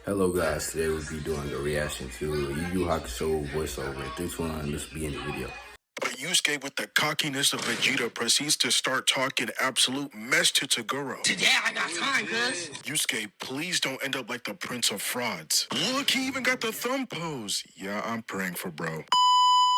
Hello guys, today we'll be doing a reaction to Yu Yu Hakusho voiceover. 3, 2, 1, let's begin the video. But Yusuke, with the cockiness of Vegeta, proceeds to start talking absolute mess to Toguro. Today I got time, cuz. Yusuke, please don't end up like the Prince of Frauds. Look, he even got the thumb pose. Yeah, I'm praying for bro.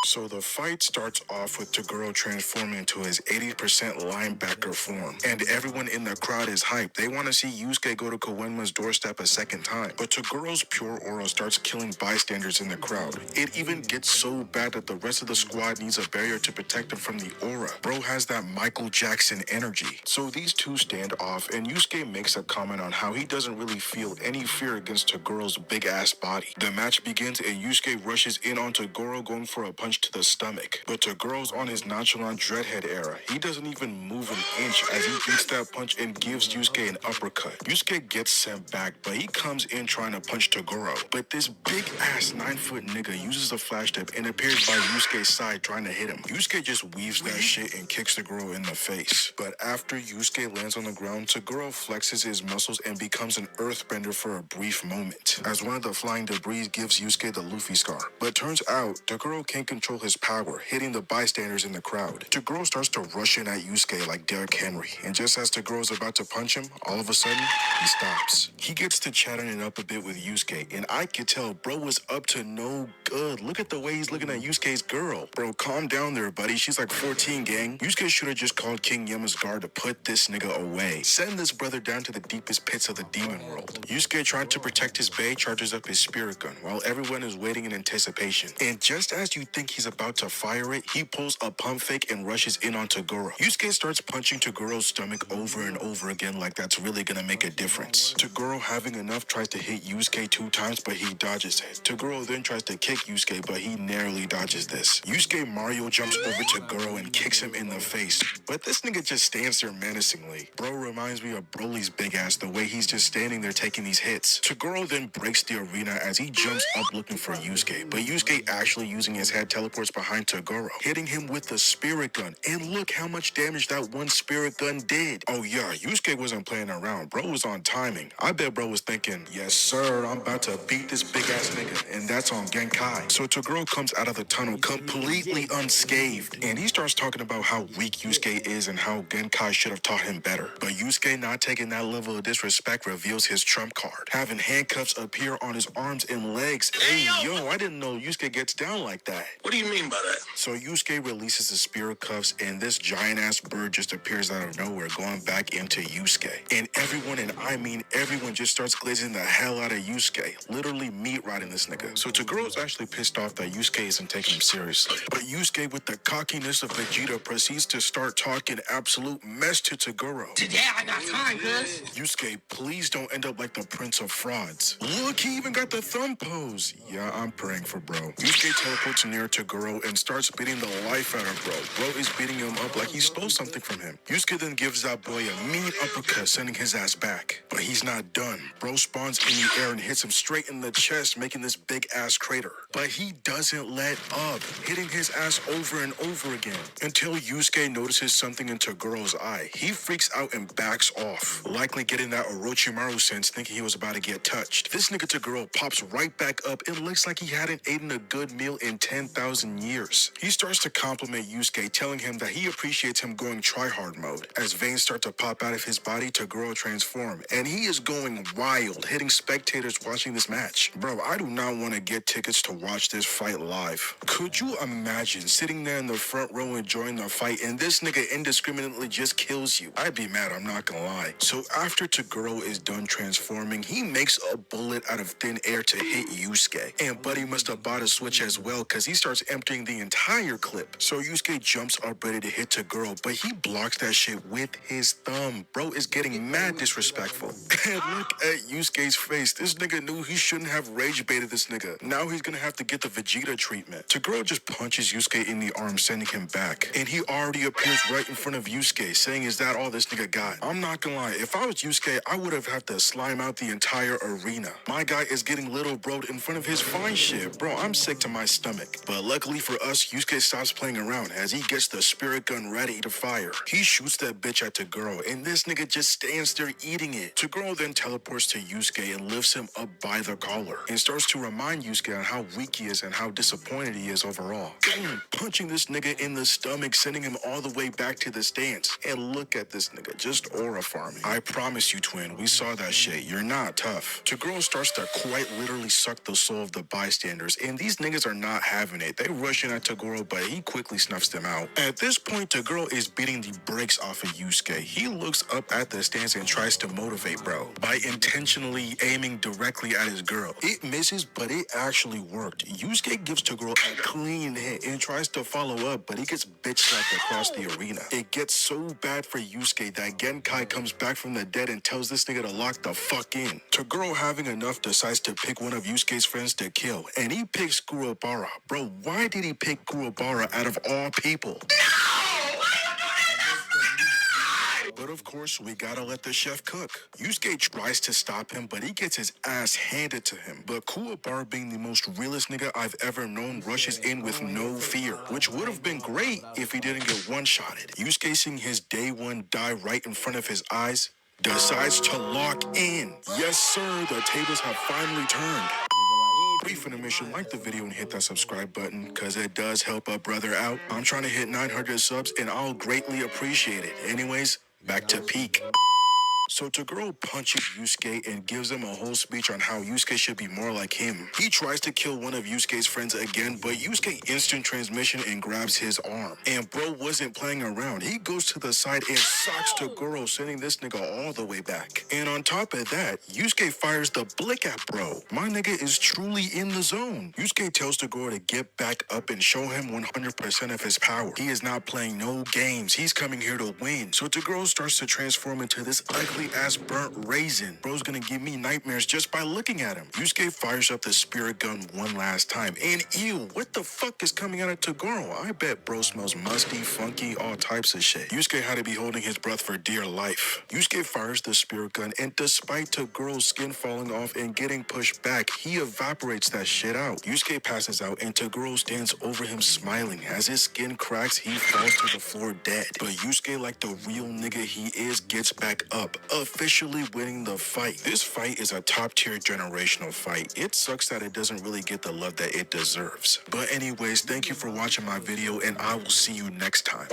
So the fight starts off with Toguro transforming into his 80% linebacker form. And everyone in the crowd is hyped. They want to see Yusuke go to Koenma's doorstep a second time. But Toguro's pure aura starts killing bystanders in the crowd. It even gets so bad that the rest of the squad needs a barrier to protect them from the aura. Bro has that Michael Jackson energy. So these two stand off, and Yusuke makes a comment on how he doesn't really feel any fear against Toguro's big-ass body. The match begins, and Yusuke rushes in on Toguro, going for a punch to the stomach. But Toguro's on his nonchalant dreadhead era. He doesn't even move an inch as he beats that punch and gives Yusuke an uppercut. Yusuke gets sent back, but he comes in trying to punch Toguro. But this big-ass 9-foot nigga uses a flash step and appears by Yusuke's side trying to hit him. Yusuke just weaves that shit and kicks Toguro in the face. But after Yusuke lands on the ground, Toguro flexes his muscles and becomes an earthbender for a brief moment, as one of the flying debris gives Yusuke the Luffy scar. But turns out, Toguro can't control his power, hitting the bystanders in the crowd. Toguro starts to rush in at Yusuke like Derrick Henry, and just as Toguro's about to punch him, all of a sudden, he stops. He gets to chatting it up a bit with Yusuke, and I could tell bro was up to no good. Look at the way he's looking at Yusuke's girl. Bro, calm down there, buddy. She's like 14, gang. Yusuke should have just called King Yama's guard to put this nigga away. Send this brother down to the deepest pits of the demon world. Yusuke, trying to protect his bae, charges up his spirit gun, while everyone is waiting in anticipation. And just as you think he's about to fire it, he pulls a pump fake and rushes in on Toguro. Yusuke starts punching Toguro's stomach over and over again like that's really gonna make a difference. Toguro, having enough, tries to hit Yusuke 2 times, but he dodges it. Toguro then tries to kick Yusuke, but he narrowly dodges this. Yusuke Mario jumps over Toguro and kicks him in the face, but this nigga just stands there menacingly. Bro reminds me of Broly's big ass, the way he's just standing there taking these hits. Toguro then breaks the arena as he jumps up looking for Yusuke, but Yusuke, actually using his head, teleports behind Toguro, hitting him with the spirit gun. And look how much damage that one spirit gun did. Oh yeah, Yusuke wasn't playing around. Bro was on timing. I bet bro was thinking, yes sir, I'm about to beat this big ass nigga, and that's on Genkai. So Toguro comes out of the tunnel completely unscathed, and he starts talking about how weak Yusuke is and how Genkai should have taught him better. But Yusuke, not taking that level of disrespect, reveals his trump card, having handcuffs appear on his arms and legs. Hey yo, I didn't know Yusuke gets down like that. What do you mean by that? So Yusuke releases the spirit cuffs, and this giant-ass bird just appears out of nowhere, going back into Yusuke. And everyone, and I mean everyone, just starts glazing the hell out of Yusuke, literally meat-riding this nigga. So Toguro's actually pissed off that Yusuke isn't taking him seriously. But Yusuke, with the cockiness of Vegeta, proceeds to start talking absolute mess to Toguro. Today I got time, cuz. Yusuke, please don't end up like the Prince of Frauds. Look, he even got the thumb pose. Yeah, I'm praying for bro. Yusuke teleports near Toguro and starts beating the life out of bro. Bro is beating him up like he stole something from him. Yusuke then gives that boy a mean uppercut, sending his ass back. But he's not done. Bro spawns in the air and hits him straight in the chest, making this big ass crater. But he doesn't let up, hitting his ass over and over again, until Yusuke notices something in Toguro's eye. He freaks out and backs off, likely getting that Orochimaru sense, thinking he was about to get touched. This nigga Toguro pops right back up and looks like he hadn't eaten a good meal in 10,000 years. He starts to compliment Yusuke, telling him that he appreciates him going tryhard mode. As veins start to pop out of his body, Toguro transforms, and he is going wild, hitting spectators watching this match. Bro, I do not want to get tickets to watch this fight live. Could you imagine sitting there in the front row enjoying the fight, and this nigga indiscriminately just kills you? I'd be mad, I'm not gonna lie. So after Toguro is done transforming, he makes a bullet out of thin air to hit Yusuke. And Buddy must have bought a switch as well, because he starts emptying the entire clip. So Yusuke jumps up ready to hit Toguro, but he blocks that shit with his thumb. Bro is getting mad disrespectful. And look at Yusuke's face. This nigga knew he shouldn't have rage baited this nigga. Now he's gonna have to get the Vegeta treatment. Toguro just punches Yusuke in the arm, sending him back. And he already appears right in front of Yusuke, saying, is that all this nigga got? I'm not gonna lie, if I was Yusuke, I would have had to slime out the entire arena. My guy is getting little broed in front of his fine shit. Bro, I'm sick to my stomach. But luckily for us, Yusuke stops playing around as he gets the spirit gun ready to fire. He shoots that bitch at Toguro, and this nigga just stands there eating it. Toguro then teleports to Yusuke and lifts him up by the collar and starts to remind Yusuke on how weak he is and how disappointed he is overall. Boom, punching this nigga in the stomach, sending him all the way back to the stands. And look at this nigga, just aura farming. I promise you, twin, we saw that shit. You're not tough. Toguro starts to quite literally suck the soul of the bystanders, and these niggas are not having it. They rush in at Toguro, but he quickly snuffs them out. At this point, Toguro is beating the brakes off of Yusuke. He looks up at the stands and tries to motivate bro by intentionally aiming directly at his girl. It misses, but it actually worked. Yusuke gives Toguro a clean hit and tries to follow up, but he gets bitch slapped across the arena. It gets so bad for Yusuke that Genkai comes back from the dead and tells this nigga to lock the fuck in. Toguro, having enough, decides to pick one of Yusuke's friends to kill, and he picks Kuwabara. Bro, why did he pick Kuwabara out of all people? But of course, we gotta let the chef cook. Yusuke tries to stop him, but he gets his ass handed to him. But Kuwabara, being the most realest nigga I've ever known, rushes in with no fear, which would have been great if he didn't get one-shotted. Yusuke, seeing his day one die right in front of his eyes, decides to lock in. Yes, sir, the tables have finally turned. Brief intermission, like the video and hit that subscribe button, cause it does help a brother out. I'm trying to hit 900 subs and I'll greatly appreciate it. Anyways, back to peak. So Toguro punches Yusuke and gives him a whole speech on how Yusuke should be more like him. He tries to kill one of Yusuke's friends again, but Yusuke instant transmission and grabs his arm. And bro wasn't playing around. He goes to the side and socks Toguro, sending this nigga all the way back. And on top of that, Yusuke fires the blick at bro. My nigga is truly in the zone. Yusuke tells Toguro to get back up and show him 100% of his power. He is not playing no games. He's coming here to win. So Toguro starts to transform into this ugly ass burnt raisin. Bro's gonna give me nightmares just by looking at him. Yusuke fires up the spirit gun one last time. And ew, what the fuck is coming out of Toguro? I bet bro smells musty, funky, all types of shit. Yusuke had to be holding his breath for dear life. Yusuke fires the spirit gun, and despite Togoro's skin falling off and getting pushed back, he evaporates that shit out. Yusuke passes out, and Toguro stands over him smiling. As his skin cracks, he falls to the floor dead. But Yusuke, like the real nigga he is, gets back up, officially winning the fight. This fight is a top-tier generational fight. It sucks that it doesn't really get the love that it deserves. But anyways, thank you for watching my video, and I will see you next time.